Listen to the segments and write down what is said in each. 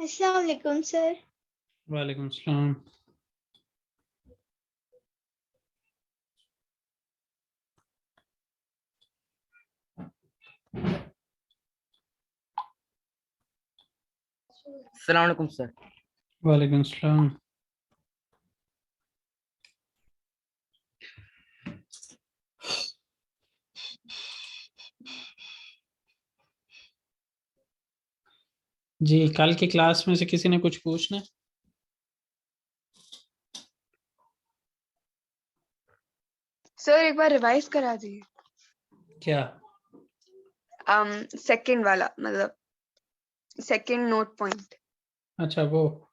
अस्सलाम वालेकुम सर। वालेकुम सलाम। अस्सलाम वालेकुम सर। वालेकुम सलाम। जी, कल की क्लास में से किसी ने कुछ पूछना है? सर एक बार रिवाइज करा दी। क्या? सेकंड वाला मतलब सेकंड नोट पॉइंट। अच्छा, वो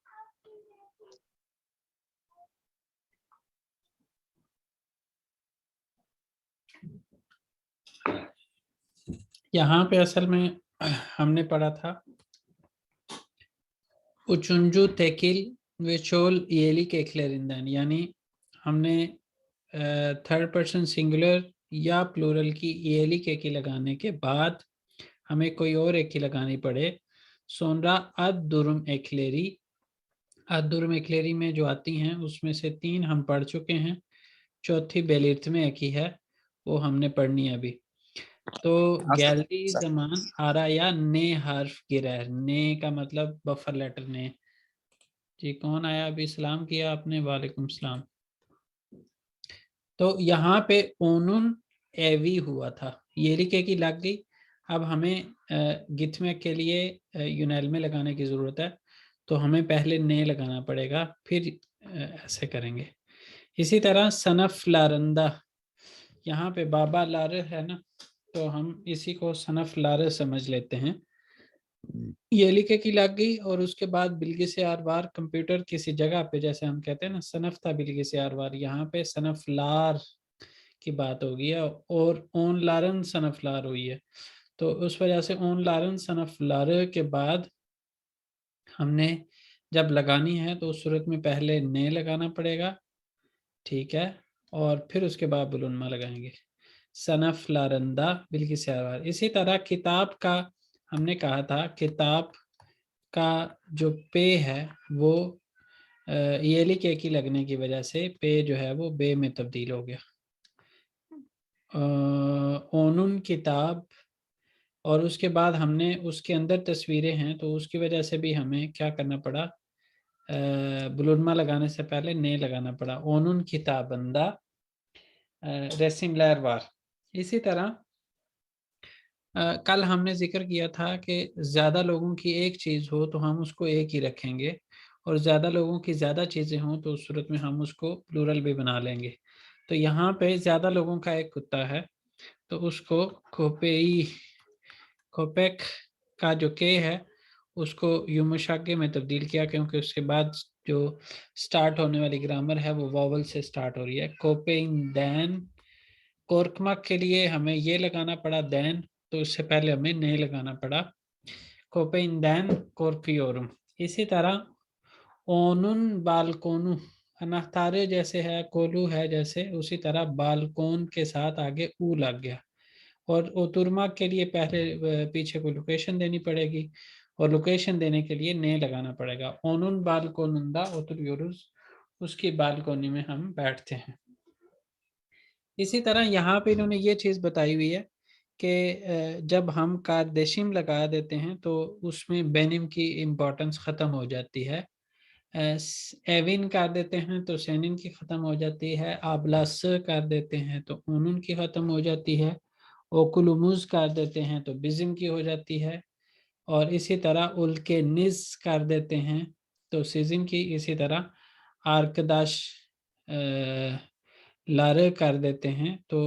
यहाँ पे असल में हमने पढ़ा था उचुंजू तेकिल वेचोल येली के क्लेरिंदन, यानी हमने थर्ड पर्सन सिंगुलर या प्लूरल की येली के की लगाने के बाद हमें कोई और एक की लगानी पड़े। सोनरा अद-दुरुम एक्लेरी, अद-दुरुम एक्लेरी में जो आती हैं उसमें से 3 हम पढ़ चुके हैं, चौथी बेलिर्थ में एक ही है, वो हमने पढ़नी है अभी। तो गैलरी जमान आरा या ने हर्फ गिरर, ने का मतलब बफर लेटर ने। जी, कौन आया अभी? सलाम किया आपने? वालेकुम सलाम। तो यहाँ पे ओनुन एवी हुआ था, ये लिखे की लग गई। अब हमें गिथमे के लिए यूनैल में लगाने की ज़रूरत है, तो हमें पहले ने लगाना पड़ेगा, फिर ऐसे करेंगे। इसी तरह सनफ लारंदा, यहाँ पे बाबा लार है ना, तो हम इसी को सनफ लार समझ लेते हैं। ये लिखे की लग गई और उसके बाद बिल्गी से आर बार कंप्यूटर किसी जगह पे, जैसे हम कहते हैं ना सनफ था बिल्गी से आर बार, यहाँ पे सनफ लार की बात होगी है और ओन लारन सनफ लार हुई है। तो उस वजह से ओन लारन सनफ लार के बाद हमने जब लगानी है तो उस सूरत में पहले ने लगाना पड़ेगा, ठीक है, और फिर उसके बाद बुलुनमा लगाएंगे। सनफ लारंदा बिल्कि सयार। इसी तरह किताब का हमने कहा था, किताब का जो पे है वो येली के की लगने की वजह से पे जो है वो बे में तब्दील हो गया। ओनुन किताब, और उसके बाद हमने उसके अंदर तस्वीरें हैं तो उसकी वजह से भी हमें क्या करना पड़ा, बुलुनमा लगाने से पहले ने लगाना पड़ा। ओनुन किताबंदा रेसिम लहरवार। इसी तरह कल हमने जिक्र किया था कि ज़्यादा लोगों की एक चीज़ हो तो हम उसको एक ही रखेंगे, और ज़्यादा लोगों की ज़्यादा चीज़ें हों तो उस सूरत में हम उसको प्लूरल भी बना लेंगे। तो यहाँ पे ज़्यादा लोगों का एक कुत्ता है तो उसको खोपेई, खोपेक का जो के है उसको युमशागे में तब्दील किया, क्योंकि उसके बाद जो स्टार्ट होने वाली ग्रामर है वो वॉवल से स्टार्ट हो रही है। कोपेइन दैन, कोर्कमक के लिए हमें ये लगाना पड़ा दैन, तो इससे पहले हमें ने लगाना पड़ा कोपेइन दैन कोर्कियोरुम। इसी तरह ओनुन बालकोनु, अनाथारे जैसे है, कोलू है जैसे, उसी तरह बालकोन के साथ आगे ऊ लग गया। और ओतुरमा के लिए पहले पीछे को लोकेशन देनी पड़ेगी, और लोकेशन देने के लिए ने लगाना पड़ेगा। ओनुन बालकोनुंदा ओतुरुस, उसकी बालकोनी में हम बैठते हैं। इसी तरह यहाँ पे इन्होंने ये चीज़ बताई हुई है कि जब हम कारदेशिम लगा देते हैं तो उसमें बेनिम की इम्पोर्टेंस ख़त्म हो जाती है। एविन कर देते हैं तो सेनिन की ख़त्म हो जाती है। आबलास कर देते हैं तो उनुन की ख़त्म हो जाती है। ओकुलुमुज कर देते हैं तो बिज़म की हो जाती है। और इसी तरह उल्के निज कर देते हैं तो सीजन की। इसी तरह आर्कदाश लारे कर देते हैं तो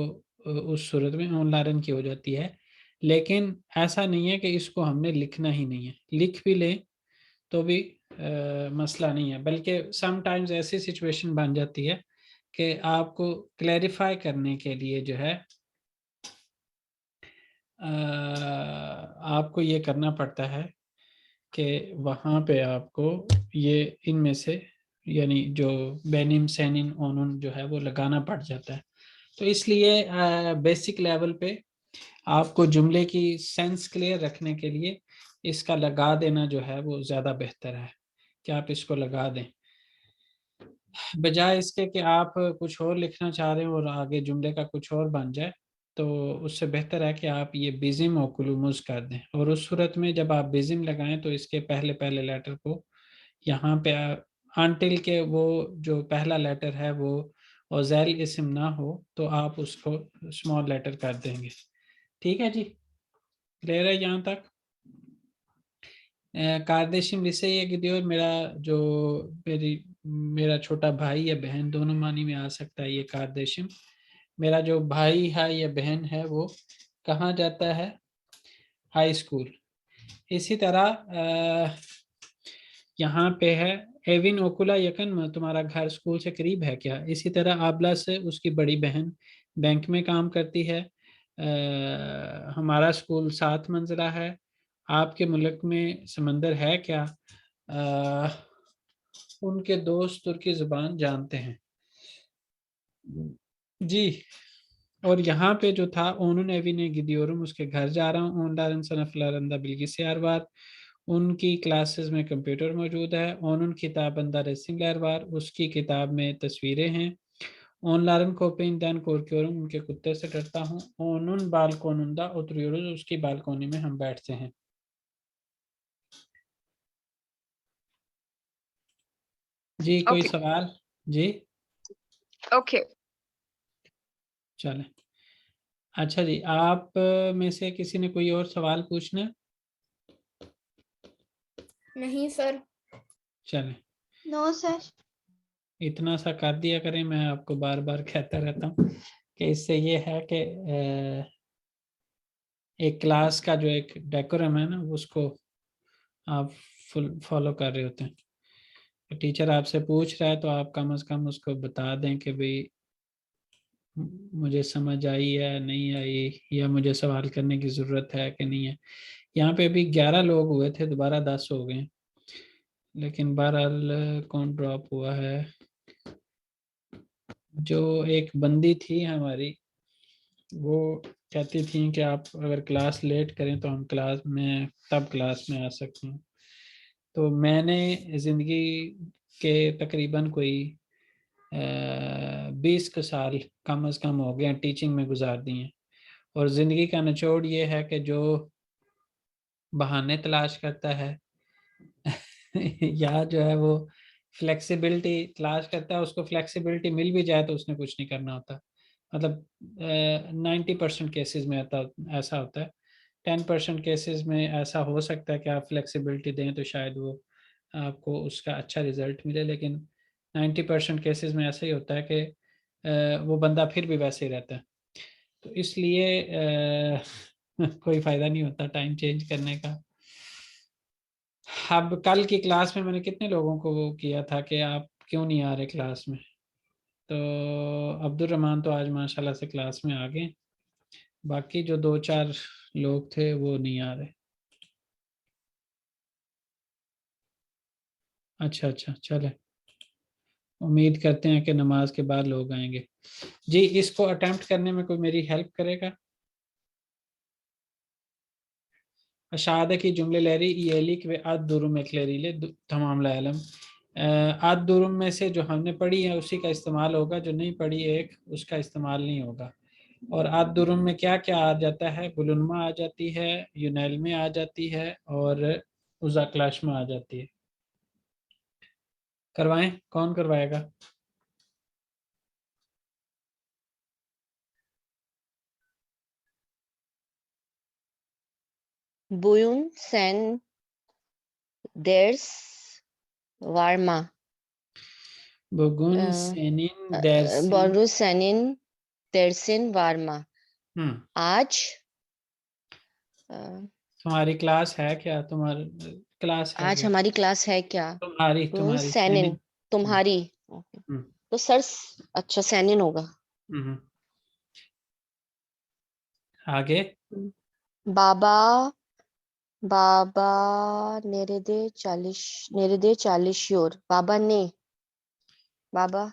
उस सूरत में ऑन लारन की हो जाती है। लेकिन ऐसा नहीं है कि इसको हमने लिखना ही नहीं है, लिख भी लें तो भी मसला नहीं है, बल्कि समटाइम्स ऐसी सिचुएशन बन जाती है कि आपको क्लैरिफाई करने के लिए जो है आपको ये करना पड़ता है कि वहाँ पे आपको ये इनमें से यानी जो बेनिम सेनिन ओनुन जो है वो लगाना पड़ जाता है। तो इसलिए बेसिक लेवल पे आपको जुमले की सेंस क्लियर रखने के लिए इसका लगा देना जो है वो ज़्यादा बेहतर है कि आप इसको लगा दें, बजाय इसके कि आप कुछ और लिखना चाह रहे हो और आगे जुमले का कुछ और बन जाए। तो उससे बेहतर है कि आप ये बिजिम ओकुलुमुस कर दें, और उस सूरत में जब आप बिजिम लगाएं तो इसके पहले पहले लेटर को यहाँ पे अनटिल के वो जो पहला लेटर है वो ओज़ैल इस्म ना हो तो आप उसको स्मॉल लेटर कर देंगे। ठीक है जी, क्लियर है यहाँ तक? कार्देशिम लिसे gidiyor, मेरा छोटा भाई या बहन दोनों मानी में आ सकता है ये कार्देशिम। मेरा जो भाई है या बहन है वो कहाँ जाता है? High school. इसी तरह यहाँ पे है एविन ओकुला यकन, तुम्हारा घर स्कूल से करीब है क्या? इसी तरह आबला से उसकी बड़ी बहन बैंक में काम करती है। हमारा स्कूल 7 मंजिला है। आपके मुल्क में समंदर है क्या? उनके दोस्त तुर्की जुबान जानते हैं जी। और यहाँ पे जो था उन्होंने अभी ने गिदियोरुम उसके घर जा रहा हूँ ओनडारन सनफलारंदा बिल्गिसियार बार, उनकी क्लासेस में कंप्यूटर मौजूद है। ओनुन किताब अंदर रेसिंग बार, उसकी किताब में तस्वीरें हैं। ऑनलाइन कोपिन दैन कोरक्योरम, उनके कुत्ते से डरता हूँ। ओनुन बालकोनुंदा उतरियोरुस, उसकी बालकोनी में हम बैठते हैं। जी कोई Okay. सवाल? जी Okay. चलें। अच्छा जी, आप में से किसी ने कोई और सवाल पूछना है? नहीं सर। चलें, नो सर। इतना सा कर दिया करें, मैं आपको बार बार कहता रहता हूँ कि इससे ये है कि एक क्लास का जो एक डेकोरम है ना उसको आप फुल फॉलो कर रहे होते हैं। टीचर आपसे पूछ रहा है तो आप कम से कम उसको बता दें कि भाई मुझे समझ आई है नहीं आई, या मुझे सवाल करने की ज़रूरत है कि नहीं है। यहाँ पे अभी 11 लोग हुए थे, दोबारा 10 हो गए, लेकिन बहरहाल कौन ड्रॉप हुआ है? जो एक बंदी थी हमारी, वो कहती थी कि आप अगर क्लास लेट करें तो हम क्लास में तब क्लास में आ सकते हैं। तो मैंने ज़िंदगी के तकरीबन कोई 20 के साल कम अज़ कम हो गए हैं टीचिंग में गुजार दिए हैं। और ज़िंदगी का निचोड़ ये है कि जो बहाने तलाश करता है या जो है वो फ्लेक्सिबिलिटी तलाश करता है, उसको फ्लेक्सिबिलिटी मिल भी जाए तो उसने कुछ नहीं करना होता। मतलब 90% केसेस में ऐसा होता है। 10% केसेस में ऐसा हो सकता है कि आप फ्लेक्सिबिलिटी दें तो शायद वो आपको उसका अच्छा रिजल्ट मिले, लेकिन 90% केसेस में ऐसा ही होता है कि वो बंदा फिर भी वैसे ही रहता है। तो इसलिए कोई फ़ायदा नहीं होता टाइम चेंज करने का। अब कल की क्लास में मैंने कितने लोगों को वो किया था कि आप क्यों नहीं आ रहे क्लास में, तो अब्दुल रहमान तो आज माशाल्लाह से क्लास में आ गए, बाकी जो 2-4 लोग थे वो नहीं आ रहे। अच्छा अच्छा, चले, उम्मीद करते हैं कि नमाज के बाद लोग आएंगे। जी इसको अटेम्प्ट करने में कोई मेरी हेल्प करेगा? अशादा की जुमले लहरी येलिक व अद दुरुम एकलेरीले तमाम लालम। अद दुरुम में से जो हमने पढ़ी है उसी का इस्तेमाल होगा, जो नहीं पढ़ी एक उसका इस्तेमाल नहीं होगा। और अद दुरुम में क्या क्या आ जाता है? बुलुनमा आ जाती है, यूनैल में आ जाती है, और उजाक्लाश में आ जाती है। करवाएं, कौन करवाएगा? बुयुन सेन देर्स वार्मा बुगुन सेनिन दर्सिन। बोरू सेनिन देर्सिन वार्मा। आज तुम्हारी क्लास है क्या? तुम्हारी क्लास है आज क्या? हमारी क्लास है क्या? तुम्हारी बुयुन तुम्हारी सेनिन सेनिन। तुम्हारी। ओके। हम्म, तो सर अच्छा सेनिन होगा। हम्म, आगे। बाबा बाबा नेरे दे 40 योर। बाबा ने बाबा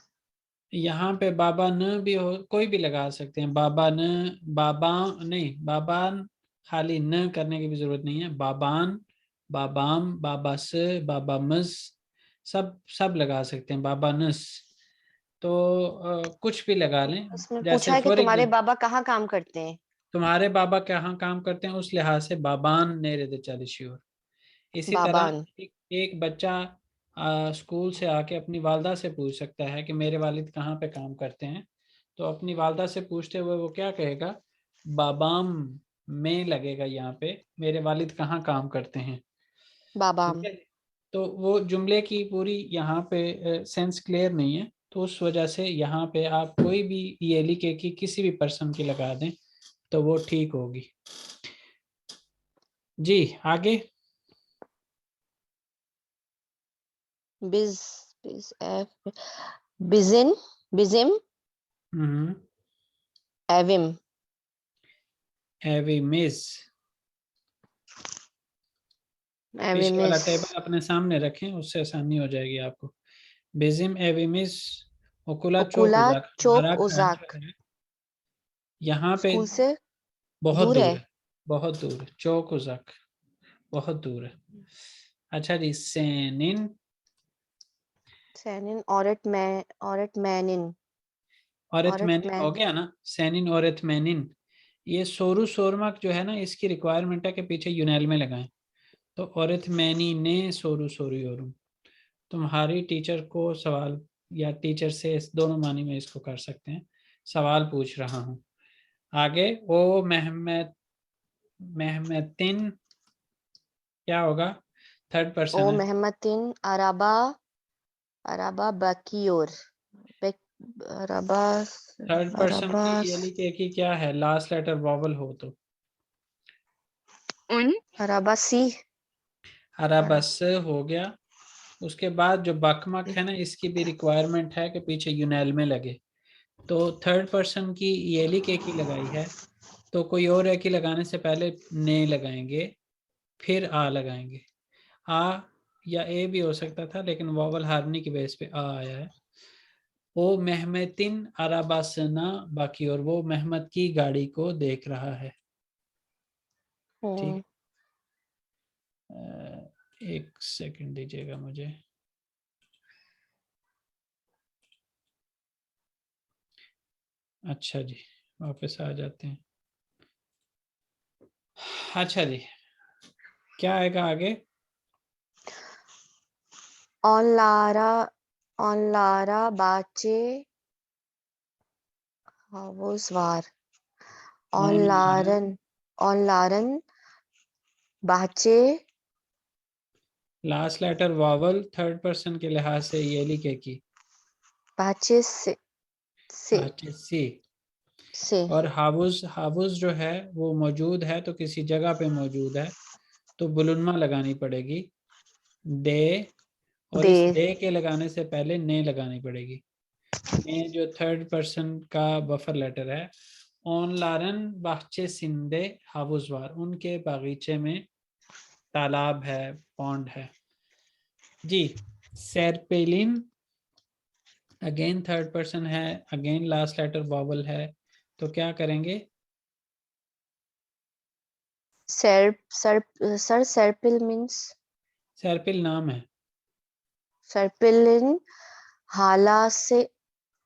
यहाँ पे बाबा न भी हो, कोई भी लगा सकते हैं। बाबा न, बाबा नहीं, बाबान, खाली न करने की भी जरूरत नहीं है। बाबान बाबाम, बाबास, बाबामस, सब लगा सकते हैं, बाबानस। तो कुछ भी लगा लें। उसमें जैसे पूछा है कि फॉर तुम्हारे एग्जाम्पल, बाबा कहाँ काम करते हैं। तुम्हारे बाबा कहाँ काम करते हैं, उस लिहाज से बाबान नेरे चालिश्योर। इसी तरह बाबान। एक बच्चा स्कूल से आके अपनी वालदा से पूछ सकता है कि मेरे वालिद कहाँ पे काम करते हैं। तो अपनी वालदा से पूछते हुए वो क्या कहेगा, बाबाम में लगेगा यहाँ पे, मेरे वालिद कहाँ काम करते हैं। ठीक बाबाम। है, तो वो जुमले की पूरी यहाँ पे सेंस क्लियर नहीं है, तो उस वजह से यहाँ पे आप कोई भी ये लिखे कि किसी भी पर्सन की लगा दें तो वो ठीक होगी। जी आगे। बिज बिज एफ बिजिन बिजिम हम्म। एविम। एविमिस। पीछे वाला एविमिस। टेबल अपने सामने रखें, उससे आसानी हो जाएगी आपको। बेजिम एविमिस ओकुला चोक ओकुला उजाक। चोक हमारा घर जो ओजाक। है यहाँ पे स्कूल से बहुत दूर दूर है। है, बहुत दूर है, चोक उजाक बहुत दूर है। अच्छा जी, सेनिन। सैनिन औरत मैनिन। औरत ऑरिथमेनिन हो मैन। गया ना, सेनिन ऑरिथमेनिन। ये सोरू सोरमक जो है ना, इसकी रिक्वायरमेंट है कि पीछे यूनैल में लगाएं। तो ऑरिथमेनी ने सोरू सोरियोरुम। तुम्हारी टीचर को सवाल, या टीचर से, इस दोनों मानी में इसको कर सकते हैं, सवाल पूछ रहा हूँ। आगे ओ मेहमतिन क्या होगा, थर्ड ओ पर्सन है। मेहमतिन अराबा अराबा बकीयोर अराबा थर्ड पर्सन अराबा की ये लिखे कि क्या है, लास्ट लेटर वॉवल हो तो। Un. अराबा सी। अराबस हो गया। उसके बाद जो बकमक है ना, इसकी भी रिक्वायरमेंट है कि पीछे यूनैल में लगे। तो थर्ड पर्सन की ये लिखे की लगाई है, तो कोई और है कि लगाने से पहले ने लगाएंगे, फिर आ लगाएंगे। आ या ए भी हो सकता था, लेकिन वॉवल हार्मनी की बेस पे आ आया है। वो मेहमतिन अराबासना बाकी, और वो मेहमत की गाड़ी को देख रहा है। ठीक है, एक सेकंड दीजिएगा मुझे। अच्छा जी, वापस आ जाते हैं। अच्छा जी, क्या आएगा आगे। ऑन लारा बाचे हाउस वार ऑन लारन बाचे last letter vowel third person के लिहाज से ये लिखे की बाचे से सी। से और हाउस, हाउस जो है वो मौजूद है तो किसी जगह पे मौजूद है, तो बुलुनमा लगानी पड़ेगी, दे। और दे इस दे के लगाने से पहले ने लगानी पड़ेगी। ने जो थर्ड पर्सन का बफर लेटर है। ऑन लारन बागचे सिंदे हाउसवार, उनके बागीचे में तालाब है, पॉन्ड है। जी, सेरपेलिन अगेन थर्ड पर्सन है, अगेन लास्ट लेटर वॉवल है, तो क्या करेंगे। सर सर्पिल मीन्स सेरपिल नाम है। सर्पिल इन हाला से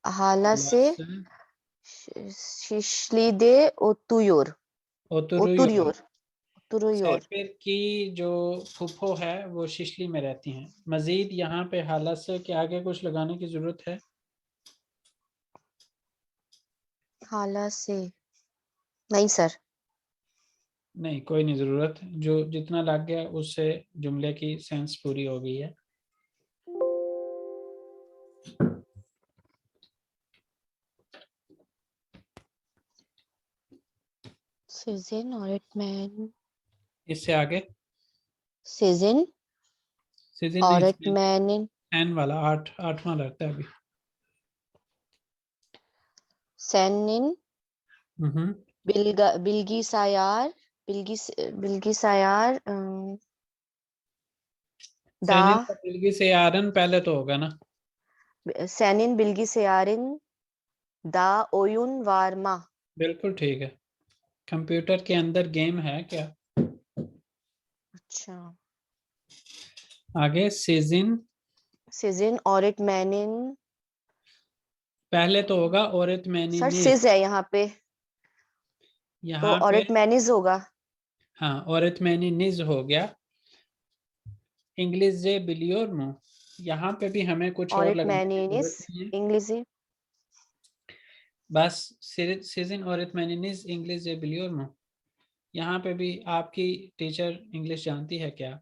लासन शिशली दे ओतुयोर ओतुरुयोर। ओतुरियोर ओतुरुयोर। सेरपिल की जो फुफो है वो शिशली में रहती हैं। मजीद यहाँ पे हालत से के आगे कुछ लगाने की जरूरत है। हाला से नहीं सर। नहीं, कोई नहीं ज़रूरत, जो जितना लग गया उससे जुमले की सेंस पूरी हो गई है। सीजन ऑरेट मैन इससे आगे सीजन सीजन नहीं, ऑरेट मैन एन वाला आठवां लगता है अभी। सैनिन हम्म। बिल्गी सायार बिल्गी सायार दा सैनिक का बिल्गी से यारन पहले तो होगा ना। सैनिन बिल्गी सायारिन दा ओयुन वारमा। बिल्कुल ठीक है। कंप्यूटर के अंदर गेम है क्या। अच्छा आगे सीजन, सीजन ऑरिट मैनिन, पहले तो होगा औरत सर मैनिनिज, सिज है यहाँ पे, तो यहाँ पे ऑरिट मैनिज होगा। हाँ औरत मैनिनिज हो गया। इंग्लिश जे बिलियोर्मो, यहाँ पे भी हमें कुछ और ऑरिट लगाने की मैनिनिस जरूरत नहीं है, इंग्लिश, बस सीजन औरत मैनिनिज इंग्लिश जे बिलियोर्मो। यहाँ पे भी आपकी टीचर इंग्लिश जानती है क्या?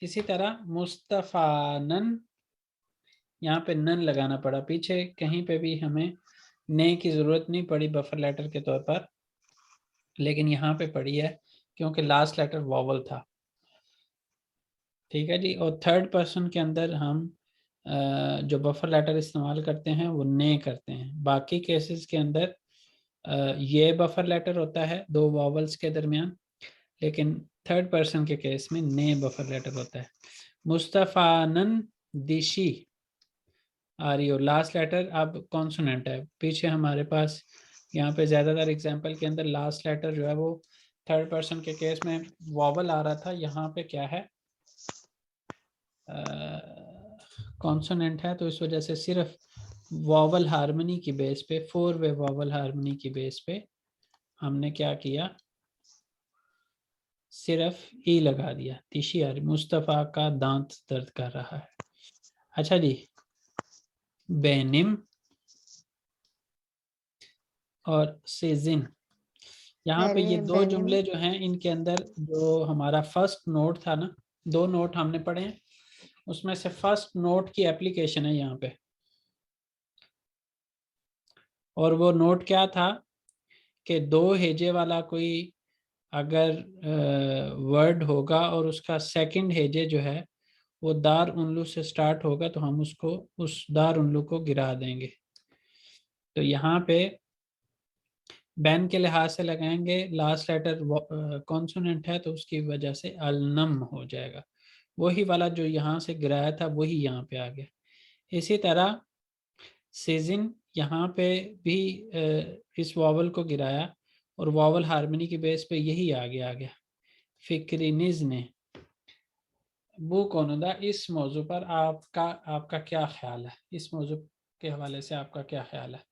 इसी तरह मुस्तफ़ानन, यहाँ पे नन लगाना पड़ा, पीछे कहीं पे भी हमें ने की जरूरत नहीं पड़ी बफर लेटर के तौर पर, लेकिन यहाँ पे पड़ी है क्योंकि लास्ट लेटर वॉवल था। ठीक है जी। और थर्ड पर्सन के अंदर हम जो बफर लेटर इस्तेमाल करते हैं वो ने करते हैं। बाकी केसेस के अंदर ये बफर लेटर होता है दो वॉवल्स के दरमियान, लेकिन थर्ड पर्सन के केस में ने बफर लेटर होता है। मुस्तफ़ानन दिशी आ रही हो, लास्ट लेटर अब कॉन्सोनेंट है। पीछे हमारे पास यहाँ पे ज़्यादातर एग्जाम्पल के अंदर लास्ट लेटर जो है वो थर्ड पर्सन के केस में वॉवल आ रहा था, यहाँ पे क्या है कॉन्सोनेंट है, तो इस वजह से सिर्फ वॉवल हार्मनी की बेस पे, 4 वे वॉवल हार्मनी की बेस पे हमने क्या किया, सिर्फ ई लगा दिया। तिशी आ रही, मुस्तफ़ा का दांत दर्द कर रहा है। अच्छा जी, बेनिम और सीजिन, यहाँ पे ये दो जुमले जो हैं इनके अंदर जो हमारा फर्स्ट नोट था ना, 2 नोट हमने पढ़े हैं, उसमें से फर्स्ट नोट की एप्लीकेशन है यहाँ पे। और वो नोट क्या था कि 2 हेजे वाला कोई अगर वर्ड होगा और उसका सेकंड हेजे जो है वो दार उल्लू से स्टार्ट होगा तो हम उसको उस दार उल्लू को गिरा देंगे। तो यहाँ पे बैन के लिहाज से लगाएंगे, लास्ट लेटर कॉन्सोनेंट है तो उसकी वजह से अलनम हो जाएगा। वही वाला जो यहाँ से गिराया था वही यहाँ पे आ गया। इसी तरह सीजन, यहाँ पे भी इस वॉवल को गिराया और वॉवल हार्मनी की बेस पे यही आगे आ गया। फिक्रिनिज ने बू कोनोदा, इस मौजू पर आपका क्या ख्याल है? इस मौजू के हवाले से आपका क्या ख्याल है?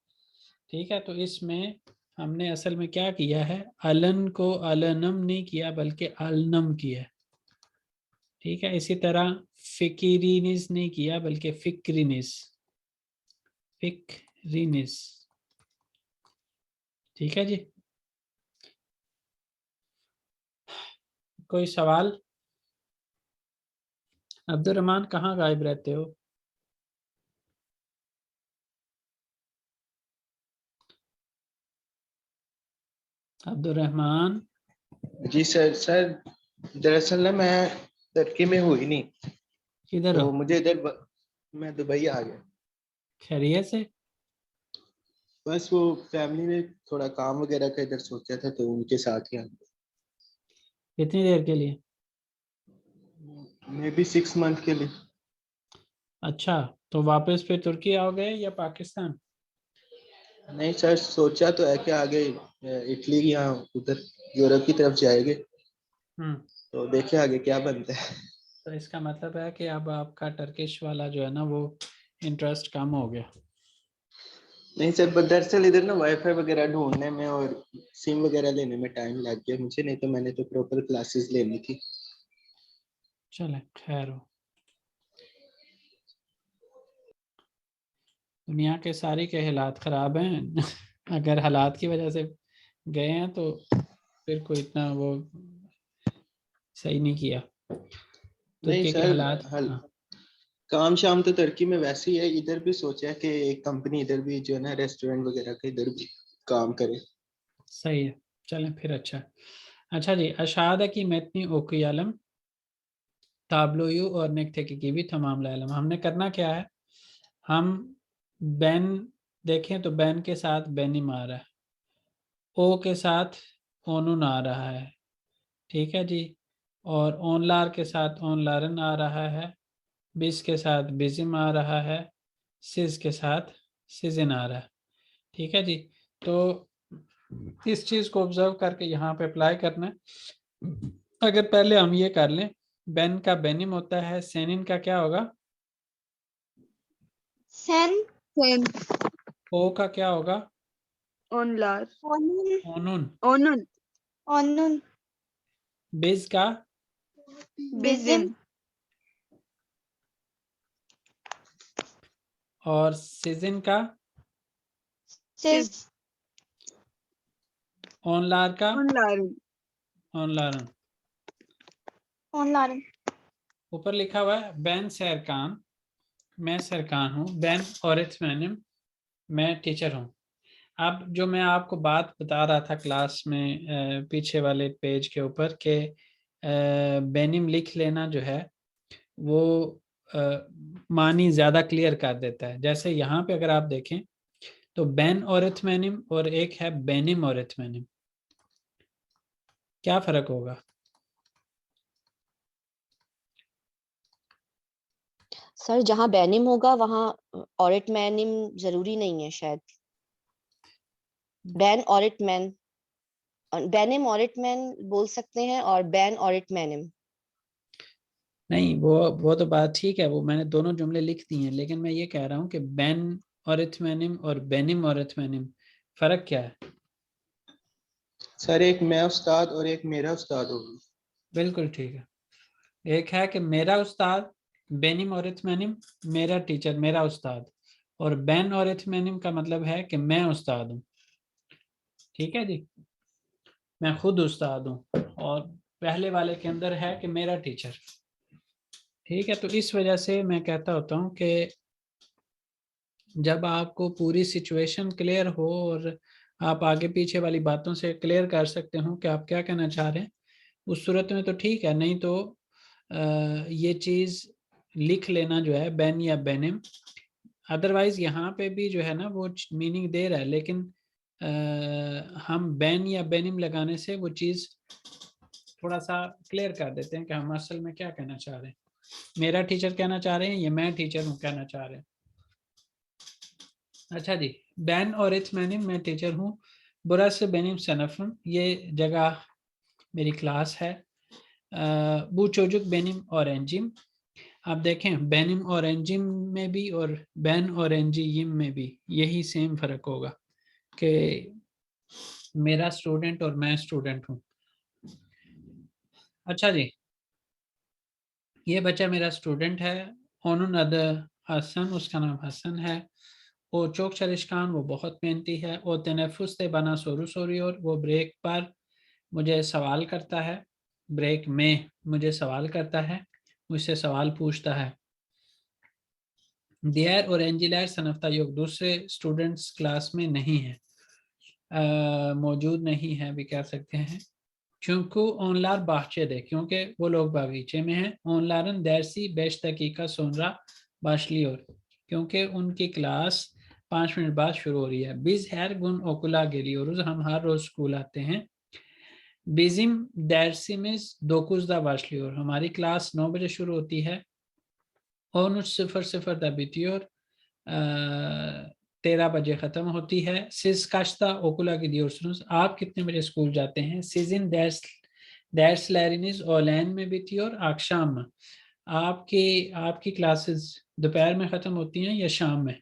ठीक है, तो इसमें हमने असल में क्या किया है, अलन को अलनम नहीं किया बल्कि अलनम किया। ठीक है, इसी तरह फिक्रिनिज नहीं किया बल्कि फिक्रिनिज, फिक्रिनिज। ठीक है जी, कोई सवाल? अब्दुल रहमान कहाँ गायब रहते हो? अब्दुल रहमान, जी सर। दरअसल ना मैं टर्की में हुई नहीं, किधर तो हो? मुझे मैं दुबई आ गया। खैरियत से? बस वो फैमिली में थोड़ा काम वगैरह का इधर सोचा था तो उनके साथ ही आ गया। कितनी देर के लिए? मे बी 6 मंथ के लिए। अच्छा, तो वापस फिर तुर्की आओगे या पाकिस्तान? नहीं सर, सोचा तो है कि आगे इटली या उधर यूरोप की तरफ जाएंगे, हम्म। तो देखे आगे क्या बनता है। तो इसका मतलब है कि अब आपका टर्किश वाला जो है ना वो इंटरेस्ट कम हो गया। नहीं सर, पर दरअसल इधर ना वाईफाई वगैरह ढूंढने में और सिम वगैरह लेने में टाइम लग गया मुझे, नहीं तो मैंने तो प्रॉपर क्लासेस लेनी थी। चले खैर हो, दुनिया के सारे के हालात ख़राब हैं अगर हालात की वजह से गए हैं तो फिर कोई इतना वो सही नहीं किया। नहीं तुर्की के सर, हालात, हाँ काम शाम तो तुर्की में वैसे ही है। इधर भी सोचा है कि एक कंपनी इधर भी जो है ना रेस्टोरेंट वगैरह का इधर भी काम करे। सही है, चलें फिर। अच्छा अच्छा जी, अशादा की metni okuyalım, tabloyu örnekteki gibi tamamlayalım। हमने करना क्या है, हम बैन देखें तो बैन के साथ बेनिम आ रहा है, ओ के साथ ओनुन आ रहा है, ठीक है जी, और ओनलार के साथ ओनलारन आ रहा है, बिस के साथ बिजिम आ रहा है, सिज के साथ सिजिन आ रहा है। ठीक है जी, तो इस चीज़ को ऑब्जर्व करके यहाँ पे अप्लाई करना है। अगर पहले हम ये कर लें बेन का बेनिम होता है, सेनिन का क्या होगा? सेन, Sen. ओ का क्या होगा? Onlar. ओनुन, ओनुन। Onun. ओनुन, बिज का? बिजिम, Bizim. और सिजिन का? सिस, ओनलार का? Onların. ओनलारन। ओनलारन, ऊपर लिखा हुआ है बेन सरकान, मैं सरकान हूँ। बेन ऑरिथमेनिम, मैं टीचर हूँ। अब जो मैं आपको बात बता रहा था क्लास में पीछे वाले पेज के ऊपर कि बेनिम लिख लेना जो है वो मानी ज़्यादा क्लियर कर देता है। जैसे यहाँ पे अगर आप देखें तो बेन ऑरिथमेनिम और एक है बेनिम ऑरिथमेनिम, क्या फ़र्क होगा? सर जहाँ बेनिम होगा वहाँ ऑरिटमैनिम जरूरी नहीं है शायद। बैन ऑरिटमैन, बेनिम ऑरिटमैन बोल सकते हैं और बैन ऑरिटमैनिम। नहीं, वो तो बात ठीक है, वो मैंने दोनों जुमले लिख दिए हैं, लेकिन मैं ये कह रहा हूँ कि बेन ऑरिथमेनिम और बेनिम ऑरिथमेनिम फ़र्क क्या है? सर एक मैं उस्ताद और एक मेरा उस्ताद होगी। बिल्कुल ठीक है। एक है कि मेरा उस्ताद, बेनिम ऑरिथमेनिम मेरा टीचर, मेरा उस्ताद, और बेन ऑरिथमेनिम का मतलब है कि मैं उस्ताद हूँ। ठीक है जी, मैं खुद उस्ताद हूँ। और पहले वाले के अंदर है कि मेरा टीचर। ठीक है, तो इस वजह से मैं कहता होता हूँ कि जब आपको पूरी सिचुएशन क्लियर हो और आप आगे पीछे वाली बातों से क्लियर कर सकते हो कि आप क्या कहना चाह रहे हैं, उस सूरत में तो ठीक है, नहीं तो ये चीज़ लिख लेना जो है बेन या बेनिम। अदरवाइज यहाँ पे भी जो है ना वो मीनिंग दे रहा है, लेकिन हम बेन या बेनिम लगाने से वो चीज़ थोड़ा सा क्लियर कर देते हैं कि हम असल में क्या कहना चाह रहे हैं। मेरा टीचर कहना चाह रहे हैं या मैं टीचर हूँ कहना चाह रहे हैं। अच्छा जी, बैन और एथमेनिम मैं टीचर हूँ, बुरा से बेनिम सनफम ये जगह मेरी क्लास है। बू चोजुक बेनिम और एंजिम, आप देखें बेनिम और एंजिम में भी और बैन और एंजिम में भी यही सेम फ़र्क होगा कि मेरा स्टूडेंट और मैं स्टूडेंट हूँ। अच्छा जी, ये बच्चा मेरा स्टूडेंट है। ओनुन अद हसन, उसका नाम हसन है। वो चौक चरिशकान, वो बहुत मेहनती है। वो तनफुस ते बना सोरू सोरी, और वो ब्रेक पर मुझे सवाल करता है, ब्रेक में मुझे सवाल करता है, मुझसे सवाल पूछता है। दियर और एंजिलर सनफ्ता योग दूसरे स्टूडेंट्स क्लास में नहीं है, मौजूद नहीं है भी कह सकते हैं। क्योंकि ओनलार बाहचे दे, क्योंकि वो लोग बागीचे में हैं। ओनलारन दरसी 5 दकीका सोनरा बाशली, और क्योंकि उनकी क्लास 5 मिनट बाद शुरू हो रही है। बिज हर गुन ओकुला गेली, और हम हर रोज स्कूल आते हैं। बिजिम दरसिमिस दोकुजदा बाशली, और हमारी क्लास 9 बजे शुरू होती है। और 0:00 दबिती, और 13 बजे ख़त्म होती है। सिज काश्ता ओकुला की दियोर्सनुस, आप कितने बजे स्कूल जाते हैं? सिजिन दैट्स लैरिनिस ओलैन में भी थी और आक्षाम में। आपकी क्लासेस दोपहर में ख़त्म होती हैं या शाम में?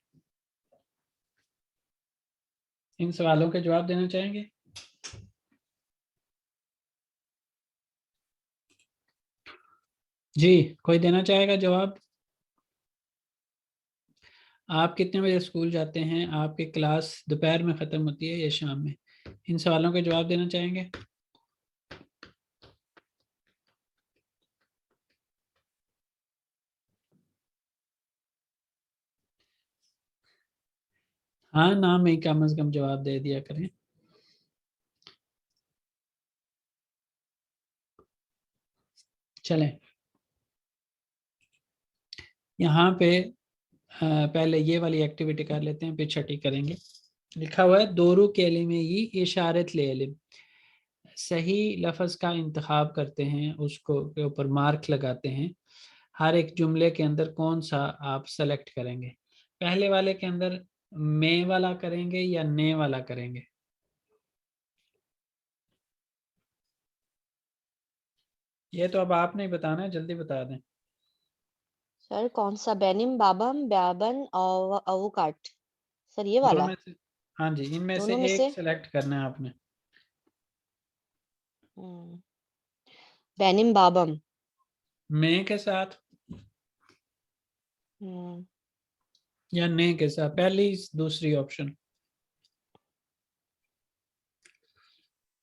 इन सवालों के जवाब देना चाहेंगे? जी, कोई देना चाहेगा जवाब? आप कितने बजे स्कूल जाते हैं? आपकी क्लास दोपहर में ख़त्म होती है या शाम में? इन सवालों के जवाब देना चाहेंगे? हाँ, नाम में कम से कम जवाब दे दिया करें। चलें, यहाँ पे पहले ये वाली एक्टिविटी कर लेते हैं, फिर छठी करेंगे। लिखा हुआ है दोरू केलिमे ही इशारत ले इल्म, सही लफ्ज़ का इंतखाब करते हैं, उसको के ऊपर मार्क लगाते हैं। हर एक जुमले के अंदर कौन सा आप सेलेक्ट करेंगे? पहले वाले के अंदर मे वाला करेंगे या ने वाला करेंगे? ये तो अब आपने ही बताना है, जल्दी बता दें। सर कौन सा? बेनिम, बाबम, ब्याबन और अवोकाट। सर ये दोनों वाला? में से, हाँ जी, इनमें से दोनों में एक से? सेलेक्ट करना है आपने। बेनिम बाबम। में के साथ हम्म, या ने के साथ, पहली दूसरी ऑप्शन,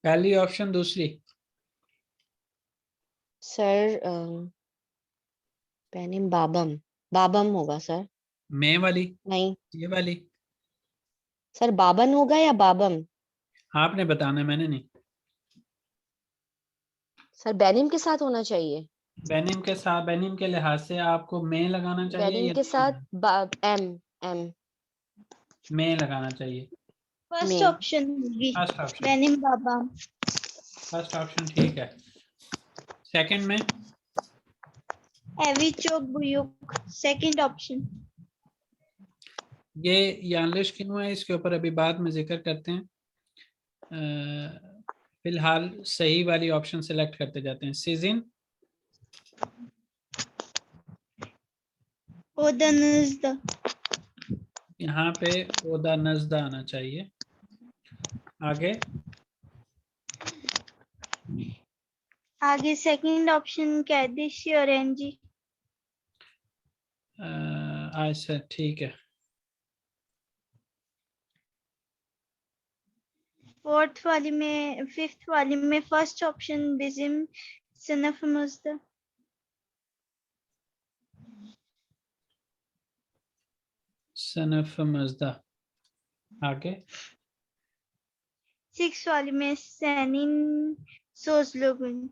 पहली ऑप्शन दूसरी। सर बेनिम बाबम, बाबम होगा सर। में वाली, नहीं ये वाली सर, बाबन होगा या बाबम? आपने बताना है, मैंने नहीं। सर बेनिम के साथ होना चाहिए। बेनिम के साथ, बेनिम के लिहाज से आपको में लगाना चाहिए बेनिम या के नहीं साथ लगाना? एम। में लगाना चाहिए। फर्स्ट में। ऑप्शन होगी फर्स्ट ऑप्शन, बेनिम बाबा। फर्स्ट ऑप्शन ठीक है। सेकंड में एवी चोक बुयुक, सेकंड ऑप्शन। ये यानलिश क्यों है, इसके ऊपर अभी बाद में जिक्र करते हैं। फिलहाल सही वाली ऑप्शन सेलेक्ट करते जाते हैं। सीजन, ओदनज़्द, यहाँ पे ओदा नजदा आना चाहिए। आगे आगे सेकंड ऑप्शन कैदिशी और एनजी। अच्छा ठीक है। फोर्थ वाली में, फिफ्थ वाली में फर्स्ट ऑप्शन बिजिम सनफ मुज्दा। सनफ मजदा। आगे सिक्स वाली में सैनिन सोजलुन,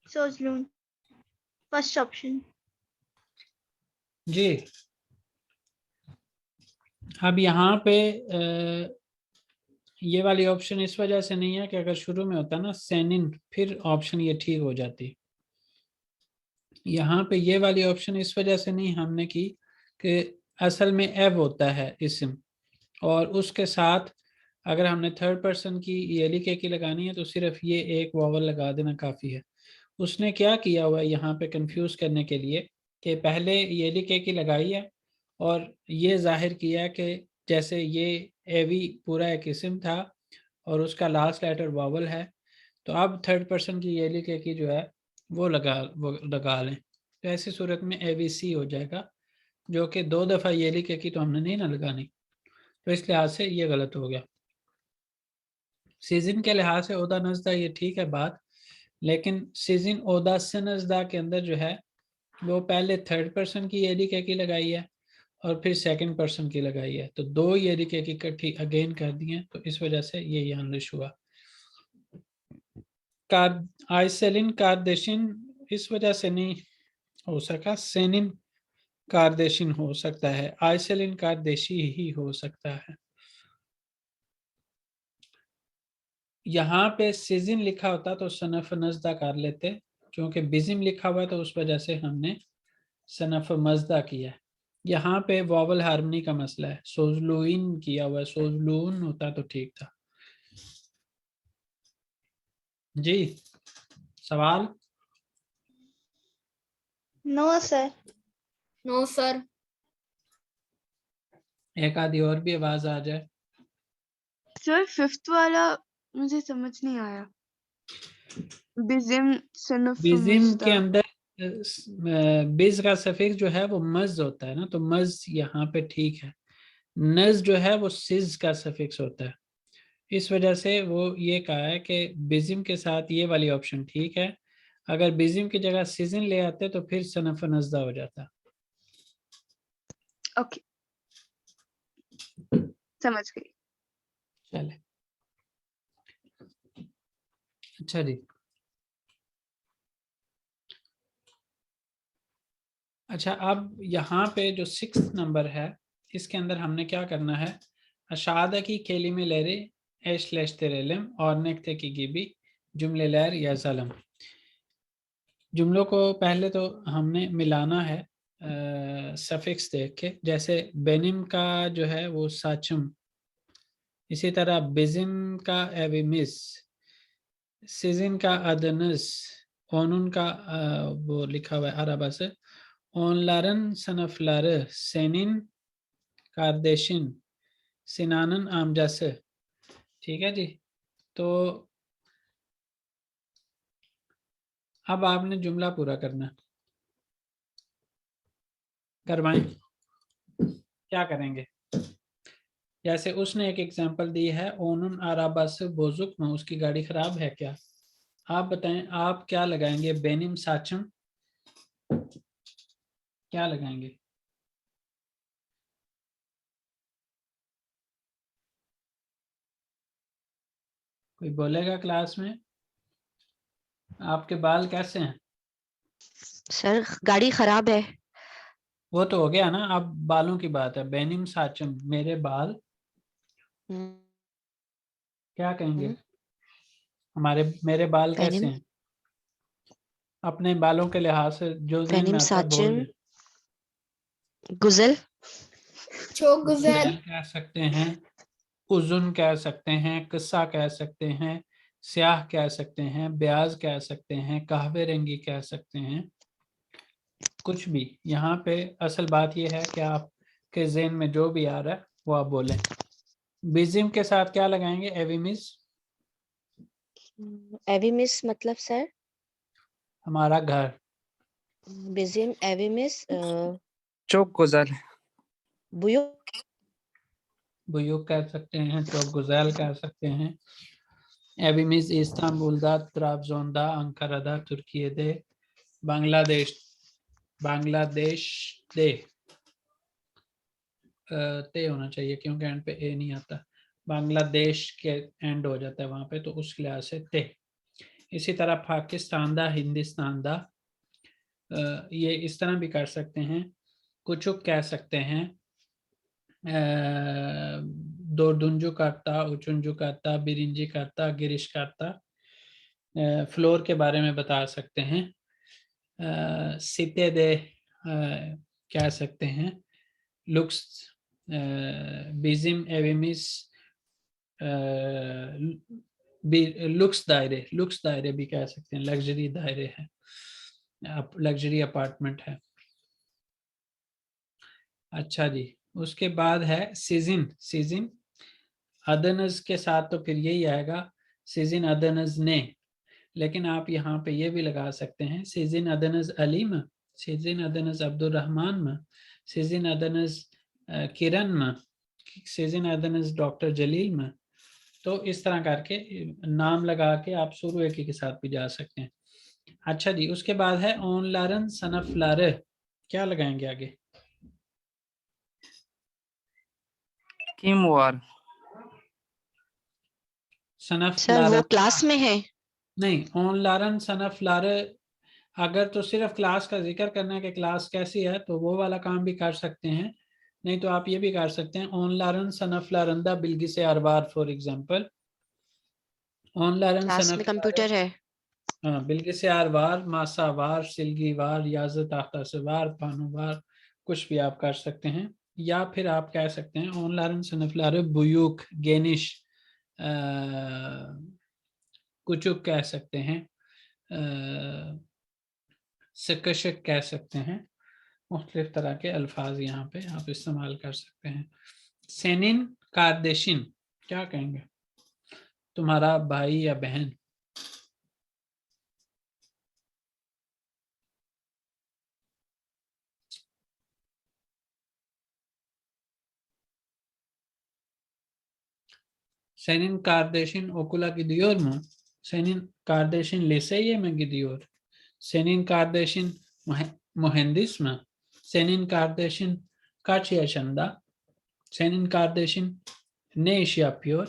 सोजलून, फर्स्ट ऑप्शन। जी, अब यहाँ पे ये वाली ऑप्शन इस वजह से नहीं है कि अगर शुरू में होता ना सैनिन, फिर ऑप्शन ये ठीक हो जाती। यहाँ पे ये वाली ऑप्शन इस वजह से नहीं हमने की कि असल में एव होता है इसम, और उसके साथ अगर हमने थर्ड पर्सन की ये लिखे की लगानी है तो सिर्फ ये एक वावल लगा देना काफ़ी है। उसने क्या किया हुआ है यहाँ पे कंफ्यूज करने के लिए कि पहले ये लिखे की लगाई है और ये जाहिर किया कि जैसे ये एवी पूरा एक इसम था और उसका लास्ट लेटर वावल है, तो अब थर्ड पर्सन की ये लिखे की जो है वो लगा लें, तो ऐसी सूरत में एवीसी हो जाएगा, जो कि दो दफ़ा ये लिखे की तो हमने नहीं ना लगानी, तो इस लिहाज से ये गलत हो गया। सीजन के लिहाज से ओदा नजदा ये ठीक है बात, लेकिन सीजन ओदा से नजदा के अंदर जो है वो पहले थर्ड पर्सन की ये लिखे की लगाई है और फिर सेकंड पर्सन की लगाई है, तो दो ये लिखे की इकट्ठी अगेन कर दी है, तो इस वजह से ये यहाँ लिश हुआ। आइसेलिन कार्देशिन इस वजह से नहीं हो सका, सेनिन कार्देशिन हो सकता है, आइसेलिन कार्देशी ही हो सकता है। यहाँ पे सीजन लिखा होता तो सनफ नजदा कर लेते, क्योंकि बिजिम लिखा हुआ है तो उस वजह से हमने सनफ मजदा किया है। यहाँ पे वॉवल हार्मनी का मसला है, सोजलुइन किया हुआ है, सोजलून होता तो ठीक था। जी, सवाल? No sir. No sir. एक आधी और भी आवाज आ जाए। सर फिफ्थ वाला मुझे समझ नहीं आया। बिजिम सनफ बिजिम के मुज्दा। अंदर बिज का सफिक्स जो है वो मज होता है ना, तो मज यहाँ पे ठीक है। नज जो है वो सिज का सफिक्स होता है, इस वजह से वो ये कहा है कि बिजिम के साथ ये वाली ऑप्शन ठीक है। अगर बिजिम की जगह सीजन ले आते तो फिर सनफ नजदा हो जाता। ओके, समझ गई। चले, अच्छा जी। अच्छा, अब यहाँ पे जो 6 नंबर है इसके अंदर हमने क्या करना है, अशादा की केलिमे लेरे एशलेश्तेरेलम और नेक्ते की गिबी जुमले लैर या जलम। जुमलों को पहले तो हमने मिलाना है सफिक्स देख के, जैसे बेनिम का जो है वो साचुम, इसी तरह बिजिम का एविमिस, सीजन का अदनस ओनुन का वो लिखा हुआ है अरबस। ओनलारन सनफलार सेनिन कार्देशिन सिनानन आमजस। ठीक है जी। तो अब आपने जुमला पूरा करना, करवाएं। क्या करेंगे? जैसे उसने एक एग्जांपल दी है, ओनुन आराबस बोजुक में, उसकी गाड़ी खराब है क्या? आप बताएं, आप क्या लगाएंगे? बेनिम साचम क्या लगाएंगे? कोई बोलेगा क्लास में? आपके बाल कैसे हैं? सर गाड़ी खराब है। वो तो हो गया ना, अब बालों की बात है। बेनिम साचम, मेरे बाल। हम्म, क्या कहेंगे? मेरे बाल कैसे बेनिम हैं? अपने बालों के लिहाज से जो ज़हन बेनिम में आता है बोल साचिम दें। गुजल चोक गुजैल, गुज़ैल कह सकते हैं, उजुन कह सकते हैं, किस्सा कह सकते हैं, स्याह कह सकते हैं, ब्याज कह सकते हैं, कहवे रंगी कह सकते हैं, कुछ भी। यहाँ पे असल बात यह है कि आपके ज़हन में जो भी आ रहा है वो आप बोलें। बिजिम के साथ क्या लगाएंगे? एविमिस, एविमिस मतलब सर हमारा घर। बिजिम एविमिस चौक गुजर, बुयो बुयूक कह सकते हैं, चौक गुज़ैल कह सकते हैं। एविमिस इस्तांबुलदा, ट्राबजोनदा, अंकारादा, तुर्कियेदे, बांग्लादेश, बांग्लादेश दे ते होना चाहिए क्योंकि एंड पे ए नहीं आता। बांग्लादेश के एंड हो जाता है वहां पे, तो उस लिहाज से ते। इसी तरह पाकिस्तान दा, हिंदुस्तान दा, ये इस तरह भी कर सकते हैं। कुचुक कह सकते हैं, दोरदुंजु करता, उचुंजु करता, बिरिंजी करता, गिरिश करता। फ्लोर के बारे में बता सकते हैं। सिते दे कह सकते हैं। लुक्स, बिजिम एविमिस, लुक्स दायरे भी कह सकते हैं। लग्जरी दायरे हैं, लग्जरी अपार्टमेंट है। अच्छा जी, उसके बाद है सीजन। सीजन अदनज के साथ तो फिर यही आएगा, सीजन अदनज ने। लेकिन आप यहाँ पे ये भी लगा सकते हैं, सीजन अदनज अलीम, सीजन अदनज अब्दुलरहमान में, सीजन अदनज किरण में, सीजन अदनज डॉक्टर जलील में। तो इस तरह करके नाम लगा के आप शुरू एक के साथ भी जा सकते हैं। अच्छा जी, उसके बाद है ऑन लारन सनफ लारे, क्या लगाएंगे आगे? किम वार, सनफ सर वो लारन क्लास में है। नहीं, ऑन लारन सनफ लारे। अगर तो सिर्फ क्लास का जिक्र करना है कि क्लास कैसी है, तो वो वाला काम भी कर सकते हैं। नहीं तो आप ये भी कर सकते हैं, ऑन लारन सनफ लारंदा बिल्गिस अरबार फॉर एग्जांपल। ऑन लारन क्लास में सनफ लारे, कंप्यूटर है। हाँ, बिल्गिस अरबार, मासा वार, सिलगी वार, याजत आख्तास वार, पानू वार, कुछ भी आप कर सकते हैं। या फिर आप कह सकते हैं ऑन लारन सनफ लारे बुयूक गेनिश, कुचुक कह सकते हैं, सकशक कह सकते हैं। मुख्तलिफ तरह के अल्फाज यहाँ पे आप इस्तेमाल कर सकते हैं। सेनिन कार्देशिन क्या कहेंगे? तुम्हारा भाई या बहन। Senin kardeşin okula gidiyor mu? Senin kardeşin liseye mi gidiyor? Senin kardeşin mühendis mi? Senin kardeşin kaç yaşında? Senin kardeşin ne iş yapıyor?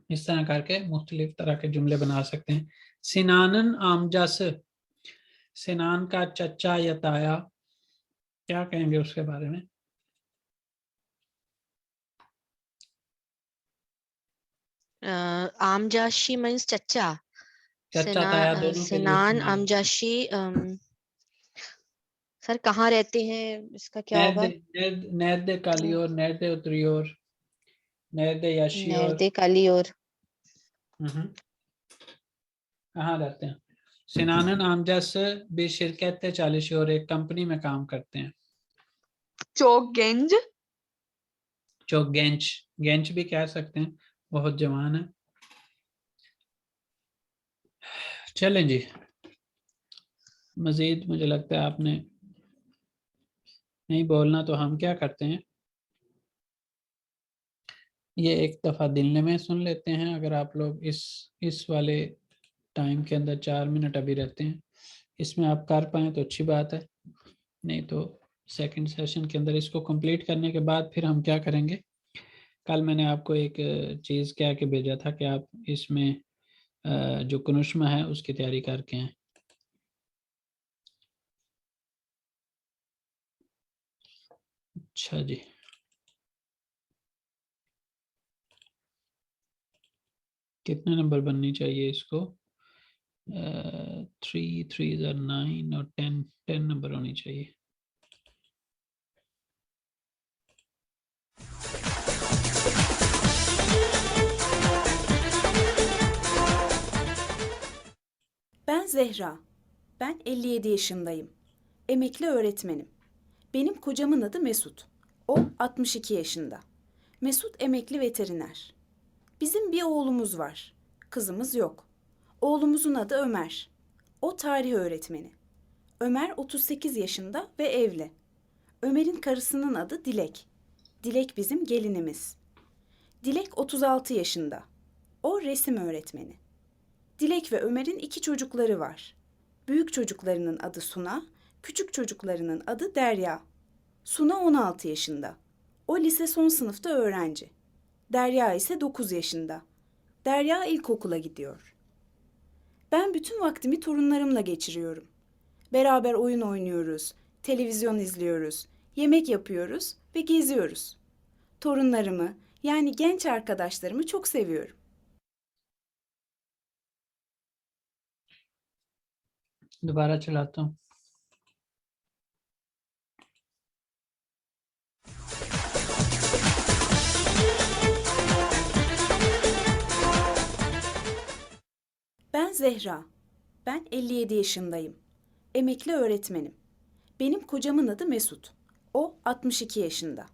इस तरह करके मुख्तलिफ तरह के जुमले बना सकते हैं। सिनानन आमजस, सिनान का चचा या ताया, क्या कहेंगे उसके बारे में? आमजाशी मीन्स चच्चा। चचा ताया दोनों के लिए सिनान इस्तेमाल। आमजाशी सर कहाँ रहते हैं, इसका क्या होगा? नैदे कालियोर, नैदे उतरियोर, नैदे यशियोर। नैरदे काली और कहाँ रहते हैं? Sinan'ın amcası bir şirkette çalışıyor, एक कंपनी में काम करते हैं. çok genç, जो गेंच भी कह सकते हैं, बहुत जवान है. चलें जी, मजीद मुझे लगता है आपने नहीं बोलना, तो हम क्या करते हैं, ये एक दफ़ा दिल में सुन लेते हैं. अगर आप लोग इस वाले टाइम के अंदर 4 मिनट अभी रहते हैं, इसमें आप कर पाएँ तो अच्छी बात है, नहीं तो सेकंड सेशन के अंदर इसको कंप्लीट करने के बाद फिर हम क्या करेंगे. कल मैंने आपको एक चीज़ कह के भेजा था कि आप इसमें जो कुनुष्मा है उसकी तैयारी करके हैं. अच्छा जी, कितने नंबर बननी चाहिए इसको. 3 3 9 और 10 नंबर होनी चाहिए. Ben Zehra. Ben 57 yaşındayım. Emekli öğretmenim. Benim kocamın adı Mesut. O 62 yaşında. Mesut emekli veteriner. Bizim bir oğlumuz var. Kızımız yok. Oğlumuzun adı Ömer. O tarih öğretmeni. Ömer 38 yaşında ve evli. Ömer'in karısının adı Dilek. Dilek bizim gelinimiz. Dilek 36 yaşında. O resim öğretmeni. Dilek ve Ömer'in 2 çocukları var. Büyük çocuklarının adı Suna, küçük çocuklarının adı Derya. Suna 16 yaşında. O lise son sınıfta öğrenci. Derya ise 9 yaşında. Derya ilkokula gidiyor. Ben bütün vaktimi torunlarımla geçiriyorum. Beraber oyun oynuyoruz, televizyon izliyoruz, yemek yapıyoruz ve geziyoruz. Torunlarımı, yani genç arkadaşlarımı çok seviyorum. दोबारा चलाता हूँ. Ben Zehra. Ben 57 yaşındayım. Emekli öğretmenim. Benim kocamın adı Mesut. O 62 yaşında.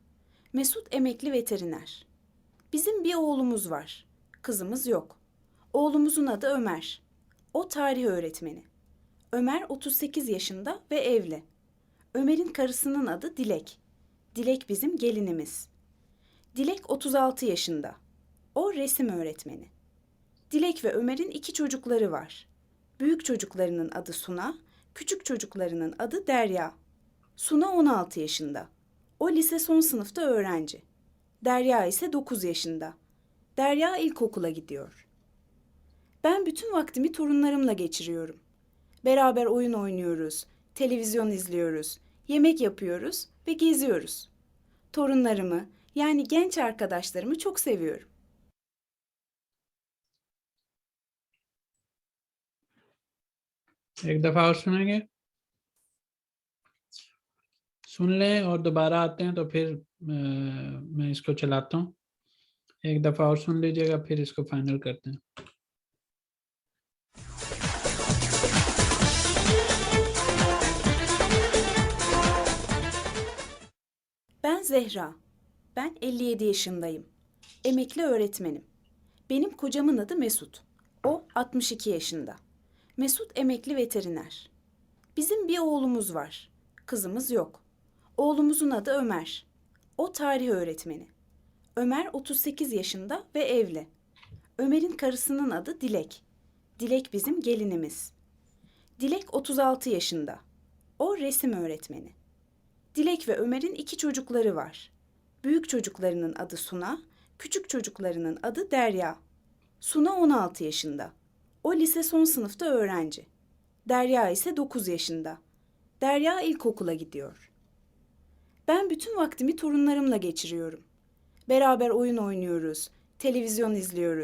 Mesut emekli veteriner. Bizim bir oğlumuz var. Kızımız yok. Oğlumuzun adı Ömer. O tarih öğretmeni. Ömer 38 yaşında ve evli. Ömer'in karısının adı Dilek. Dilek bizim gelinimiz. Dilek 36 yaşında. O resim öğretmeni. Dilek ve Ömer'in 2 çocukları var. Büyük çocuklarının adı Suna, küçük çocuklarının adı Derya. Suna 16 yaşında. O lise son sınıfta öğrenci. Derya ise 9 yaşında. Derya ilkokula gidiyor. Ben bütün vaktimi torunlarımla geçiriyorum. Beraber oyun oynuyoruz, televizyon izliyoruz, yemek yapıyoruz ve geziyoruz. Torunlarımı, yani genç arkadaşlarımı çok seviyorum. एक दफ़ा और सुनेंगे, सुन लें और दोबारा आते हैं तो फिर मैं इसको चलाता हूँ. एक दफ़ा और सुन लीजिएगा, फिर इसको फाइनल करते हैं. Ben Zehra. Ben 57 yaşındayım. Emekli öğretmenim. Benim kocamın adı Mesut. O 62 yaşında. Mesut emekli veteriner. Bizim bir oğlumuz var. Kızımız yok. Oğlumuzun adı Ömer. O tarih öğretmeni. Ömer 38 yaşında ve evli. Ömer'in karısının adı Dilek. Dilek bizim gelinimiz. Dilek 36 yaşında. O resim öğretmeni. Dilek ve Ömer'in 2 çocukları var. Büyük çocuklarının adı Suna, küçük çocuklarının adı Derya. Suna 16 yaşında. O lise son sınıfta öğrenci. Derya ise 9 yaşında. Derya ilkokula gidiyor. Ben bütün vaktimi torunlarımla geçiriyorum. Beraber oyun oynuyoruz, televizyon izliyoruz,